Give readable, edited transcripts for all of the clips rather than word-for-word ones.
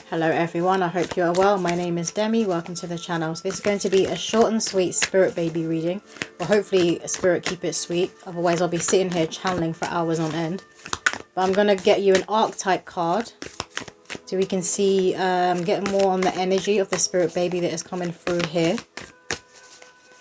Hello everyone, I hope you are well. My name is Demi, welcome to the channel. So this is going to be a short and sweet spirit baby reading. Well, hopefully spirit keep it sweet, otherwise I'll be sitting here channeling for hours on end. But I'm going to get you an archetype card so we can see, get more on the energy of the spirit baby that is coming through here.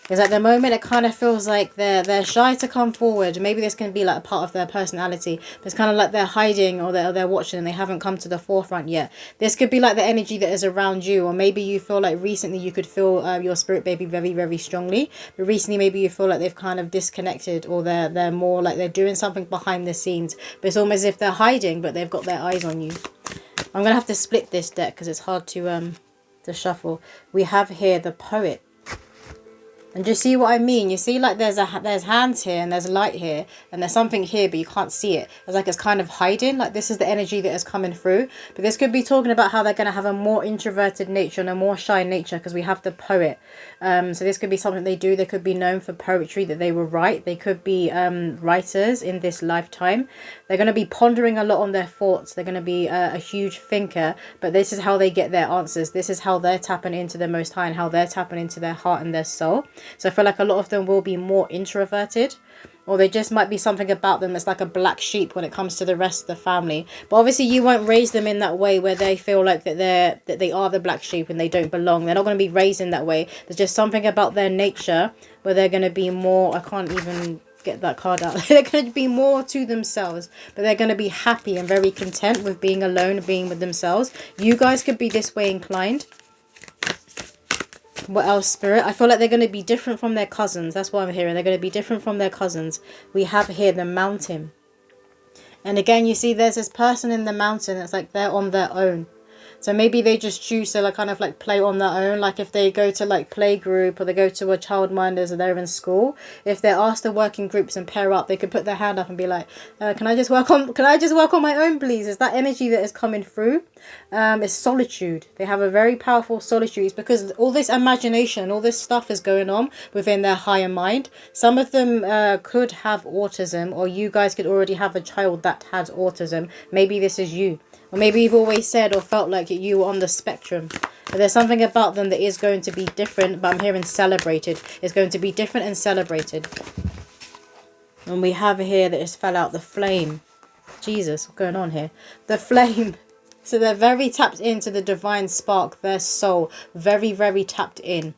Because at the moment it kind of feels like they're shy to come forward. Maybe this can be like a part of their personality. But it's kind of like they're hiding or they're watching and they haven't come to the forefront yet. This could be like the energy that is around you. Or maybe you feel like recently you could feel your spirit baby very, very strongly. But recently maybe you feel like they've kind of disconnected. Or they're more like they're doing something behind the scenes. But it's almost as if they're hiding but they've got their eyes on you. I'm going to have to split this deck because it's hard to shuffle. We have here the Poet. And just see what I mean. You see like there's hands here and there's light here and there's something here but you can't see it. It's like it's kind of hiding. Like this is the energy that is coming through. But this could be talking about how they're going to have a more introverted nature and a more shy nature because we have the Poet. So this could be something they do. They could be known for poetry that they will write. They could be writers in this lifetime. They're going to be pondering a lot on their thoughts. They're going to be a huge thinker. But this is how they get their answers. This is how they're tapping into the Most High and how they're tapping into their heart and their soul. So I feel like a lot of them will be more introverted, or they just might be something about them that's like a black sheep when it comes to the rest of the family. But obviously you won't raise them in that way where they feel like that they are the black sheep and they don't belong. They're not going to be raised in that way. There's just something about their nature where they're going to be more, I can't even get that card out. They're going to be more to themselves, but they're going to be happy and very content with being alone and being with themselves. You guys could be this way inclined. What else, Spirit? I feel like they're going to be different from their cousins. That's what I'm hearing. They're going to be different from their cousins. We have here the Mountain. And again, you see there's this person in the mountain. It's like they're on their own. So maybe they just choose to like kind of like play on their own. Like if they go to like play group or they go to a childminders or they're in school, if they're asked to work in groups and pair up, they could put their hand up and be like, can I just work on my own, please? Is that energy that is coming through? It's solitude. They have a very powerful solitude. It's because all this imagination, all this stuff is going on within their higher mind. Some of them could have autism, or you guys could already have a child that has autism. Maybe this is you. Or maybe you've always said or felt like you were on the spectrum. But there's something about them that is going to be different. But I'm hearing celebrated. It's going to be different and celebrated. And we have here that it's fell out the flame. Jesus, what's going on here? The flame. So they're very tapped into the divine spark. Their soul. Very, very tapped in.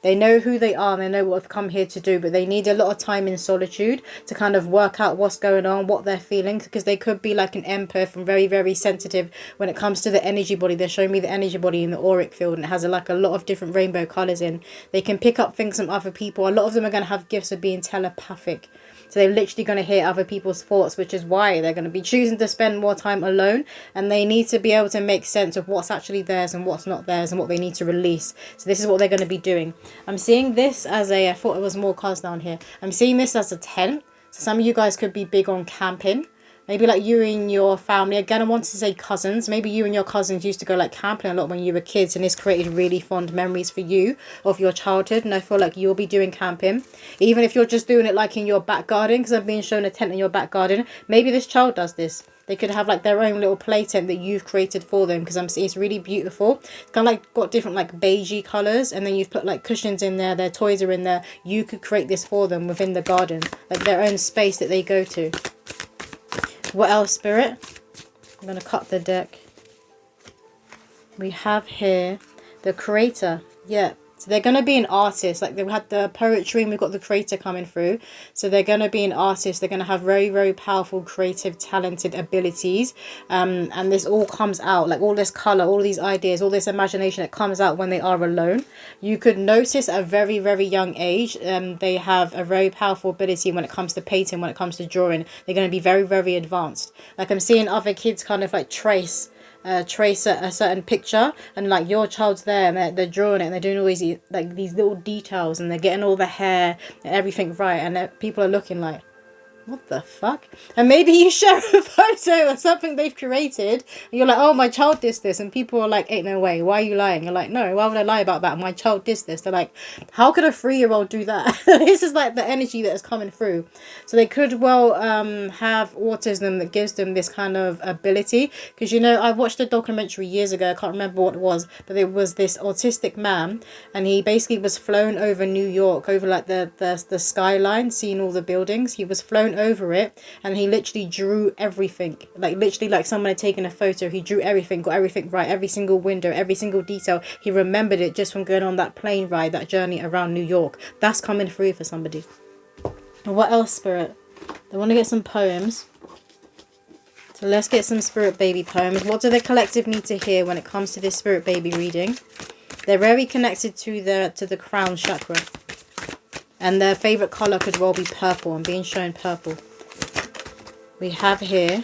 They know who they are and they know what they've come here to do, but they need a lot of time in solitude to kind of work out what's going on, what they're feeling, because they could be like an empath and very, very sensitive when it comes to the energy body. They're showing me the energy body in the auric field and it has like a lot of different rainbow colours in. They can pick up things from other people. A lot of them are going to have gifts of being telepathic. So they're literally going to hear other people's thoughts, which is why they're going to be choosing to spend more time alone. And they need to be able to make sense of what's actually theirs and what's not theirs and what they need to release. So this is what they're going to be doing. I'm seeing this as a, I thought it was more cards down here. I'm seeing this as a tent. So some of you guys could be big on camping. Maybe like you and your family. Again, I wanted to say cousins. Maybe you and your cousins used to go like camping a lot when you were kids. And this created really fond memories for you of your childhood. And I feel like you'll be doing camping. Even if you're just doing it like in your back garden. Because I'm being shown a tent in your back garden. Maybe this child does this. They could have like their own little play tent that you've created for them. Because I'm seeing it's really beautiful. It's kind of like got different like beigey colours. And then you've put like cushions in there. Their toys are in there. You could create this for them within the garden. Like their own space that they go to. What else, Spirit? I'm going to cut the deck. We have here the Creator. Yeah. So they're going to be an artist. Like they had the poetry and we've got the Creator coming through. So they're going to be an artist. They're going to have very, very powerful, creative, talented abilities. And this all comes out. Like all this colour, all these ideas, all this imagination, it comes out when they are alone. You could notice at a very, very young age, they have a very powerful ability when it comes to painting, when it comes to drawing. They're going to be very, very advanced. Like I'm seeing other kids kind of like trace a certain picture, and like your child's there and they're drawing it and they're doing all these like these little details and they're getting all the hair and everything right, and people are looking like, What the fuck? And maybe you share a photo or something they've created, and you're like, oh, my child did this, and people are like, ain't no way, why are you lying? You're like, no, why would I lie about that? My child did this. They're like, how could a 3-year-old do that? This is like the energy that is coming through. So they could well have autism that gives them this kind of ability. Because, you know, I watched a documentary years ago, I can't remember what it was, but it was this autistic man, and he basically was flown over New York, over like the skyline, seeing all the buildings. He was flown over it, and he literally drew everything, like literally like someone had taken a photo. He drew everything, got everything right, every single window, every single detail. He remembered it just from going on that plane ride, that journey around New York. That's coming through for somebody. And what else, Spirit? I want to get some poems, so let's get some Spirit Baby poems. What do the collective need to hear when it comes to this Spirit Baby reading? They're very connected to the crown chakra, and their favorite color could well be purple. I'm being shown purple. We have here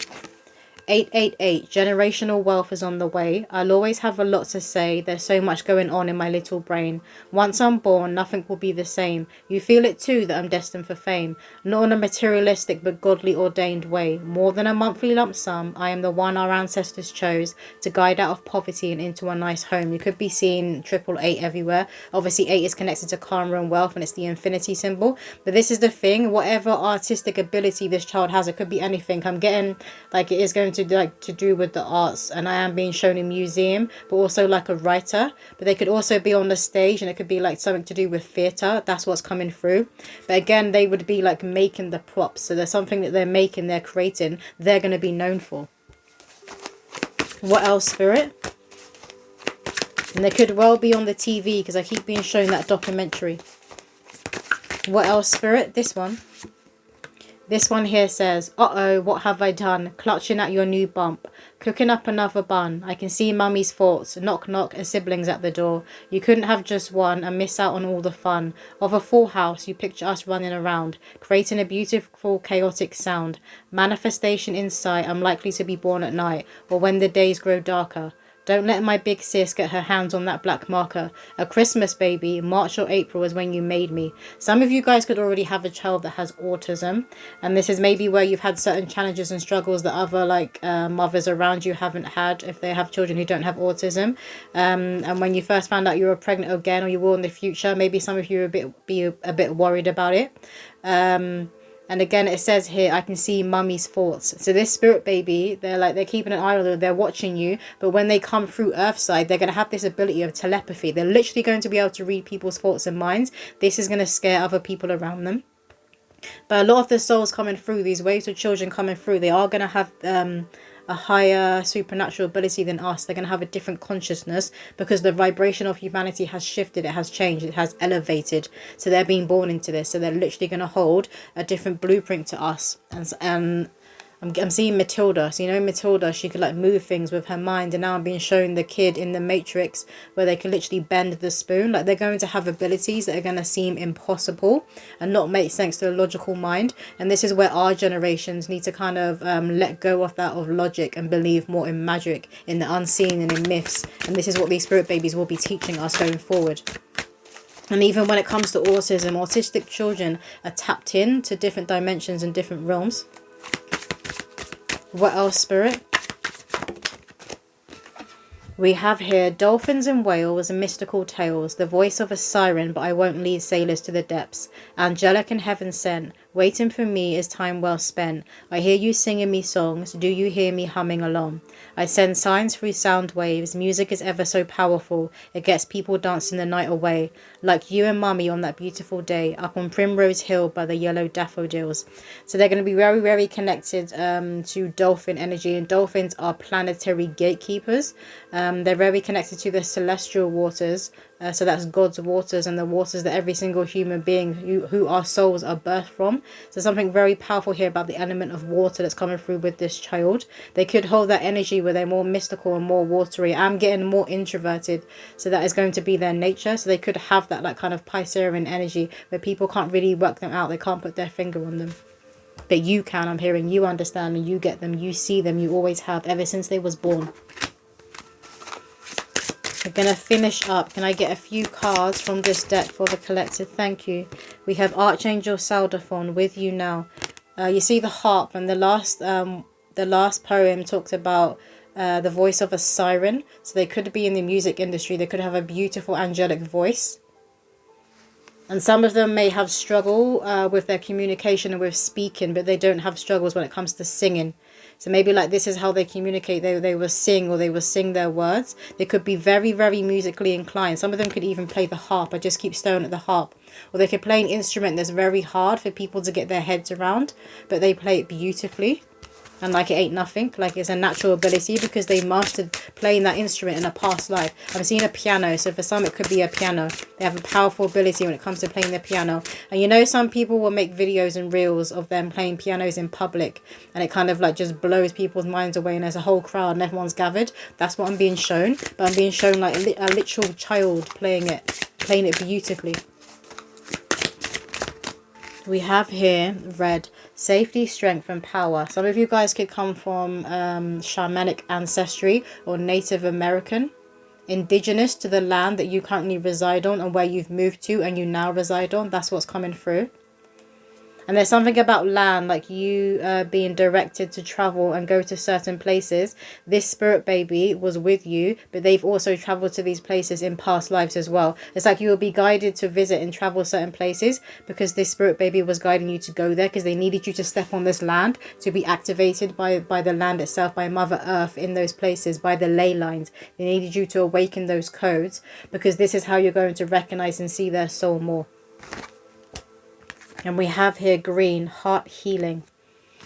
888. Generational wealth is on the way. I'll always have a lot to say. There's so much going on in my little brain. Once I'm born, nothing will be the same. You feel it too, that I'm destined for fame. Not in a materialistic but godly ordained way. More than a monthly lump sum, I am the one our ancestors chose to guide out of poverty and into a nice home. You could be seeing 888 everywhere. Obviously 8 is connected to karma and wealth, and it's the infinity symbol. But this is the thing, whatever artistic ability this child has, it could be anything. I'm getting like it is going to do with the arts, and I am being shown in museum, but also like a writer. But they could also be on the stage, and it could be like something to do with theatre. That's what's coming through. But again, they would be like making the props, so there's something that they're making, they're creating, they're going to be known for. What else, Spirit? And they could well be on the TV, because I keep being shown that documentary. What else, Spirit? This one. This one here says, uh-oh, what have I done? Clutching at your new bump. Cooking up another bun. I can see mummy's thoughts. Knock, knock, a sibling's at the door. You couldn't have just one and miss out on all the fun. Of a full house, you picture us running around, creating a beautiful, chaotic sound. Manifestation in sight, I'm likely to be born at night, or when the days grow darker. Don't let my big sis get her hands on that black marker. A Christmas baby, March or April is when you made me. Some of you guys could already have a child that has autism, and this is maybe where you've had certain challenges and struggles that other mothers around you haven't had if they have children who don't have autism. And when you first found out you were pregnant again, or you will in the future, maybe some of you be a bit worried about it. And again, it says here, I can see mummy's thoughts. So this Spirit Baby, they're keeping an eye on them, they're watching you. But when they come through Earthside, they're going to have this ability of telepathy. They're literally going to be able to read people's thoughts and minds. This is going to scare other people around them. But a lot of the souls coming through, these waves of children coming through, they are going to have a higher supernatural ability than us. They're going to have a different consciousness, because the vibration of humanity has shifted, it has changed, it has elevated. So they're being born into this, so they're literally going to hold a different blueprint to us. And I'm seeing Matilda. So you know Matilda, she could like move things with her mind, and now I'm being shown the kid in the Matrix where they can literally bend the spoon. Like they're going to have abilities that are going to seem impossible and not make sense to the logical mind. And this is where our generations need to kind of let go of that of logic and believe more in magic, in the unseen and in myths. And this is what these Spirit Babies will be teaching us going forward. And even when it comes to autism, autistic children are tapped in to different dimensions and different realms. What else, Spirit? We have here dolphins and whales and mystical tales, the voice of a siren, but I won't lead sailors to the depths. Angelic and heaven sent, waiting for me is time well spent. I hear you singing me songs, do you hear me humming along? I send signs through sound waves, music is ever so powerful, it gets people dancing the night away, like you and mummy on that beautiful day, up on Primrose Hill by the yellow daffodils. So they're going to be very, very connected to dolphin energy, and dolphins are planetary gatekeepers. They're very connected to the celestial waters, so that's God's waters and the waters that every single human being who our souls are birthed from. So something very powerful here about the element of water that's coming through with this child. They could hold that energy where they're more mystical and more watery. I'm getting more introverted, so that is going to be their nature. So they could have that like kind of Piscean energy where people can't really work them out. They can't put their finger on them. But you can, I'm hearing. You understand and you get them. You see them. You always have, ever since they was born. We're going to finish up. Can I get a few cards from this deck for the collective? Thank you. We have Archangel Saldaphon with you now. You see the harp, and the last poem talked about the voice of a siren. So they could be in the music industry. They could have a beautiful angelic voice. And some of them may have struggle with their communication and with speaking, but they don't have struggles when it comes to singing. So maybe like this is how they communicate. They will sing, or they will sing their words. They could be very, very musically inclined. Some of them could even play the harp. I just keep staring at the harp. Or they could play an instrument that's very hard for people to get their heads around, but they play it beautifully. And like it ain't nothing, like it's a natural ability because they mastered playing that instrument in a past life. I'm seeing a piano, so for some it could be a piano. They have a powerful ability when it comes to playing the piano. And you know, some people will make videos and reels of them playing pianos in public, and it kind of like just blows people's minds away, and there's a whole crowd and everyone's gathered. That's what I'm being shown, but I'm being shown like a literal child playing it beautifully. We have here red, safety, strength and power. Some of you guys could come from shamanic ancestry or Native American, indigenous to the land that you currently reside on and where you've moved to and you now reside on. That's what's coming through. And there's something about land, like you being directed to travel and go to certain places. This spirit baby was with you, but they've also traveled to these places in past lives as well. It's like you will be guided to visit and travel certain places because this spirit baby was guiding you to go there, because they needed you to step on this land to be activated by the land itself, by Mother Earth in those places, by the ley lines. They needed you to awaken those codes, because this is how you're going to recognize and see their soul more. And we have here green, heart healing.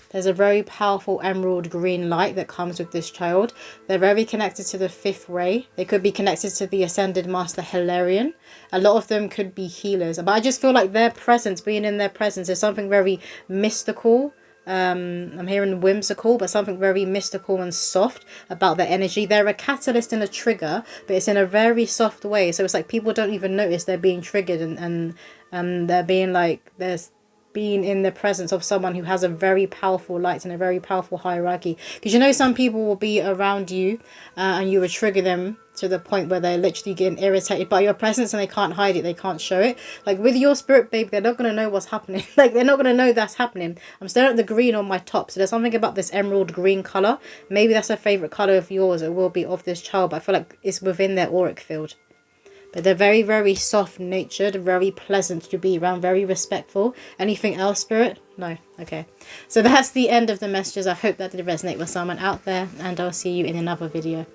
There's a very powerful emerald green light that comes with this child. They're very connected to the fifth ray. They could be connected to the ascended master Hilarion. A lot of them could be healers. But I just feel like their presence, being in their presence, is something very mystical. I'm hearing whimsical, but something very mystical and soft about their energy. They're a catalyst and a trigger, but it's in a very soft way. So it's like people don't even notice they're being triggered, and they're being like, there's being in the presence of someone who has a very powerful light and a very powerful hierarchy. Because you know, some people will be around you and you will trigger them to the point where they're literally getting irritated by your presence and they can't hide it, they can't show it. Like with your spirit babe, they're not going to know what's happening. Like they're not going to know that's happening. I'm staring at the green on my top, so there's something about this emerald green colour. Maybe that's a favourite colour of yours. It will be of this child, but I feel like it's within their auric field. But they're very, very soft-natured, very pleasant to be around, very respectful. Anything else, Spirit? No? Okay. So that's the end of the messages. I hope that did resonate with someone out there, and I'll see you in another video.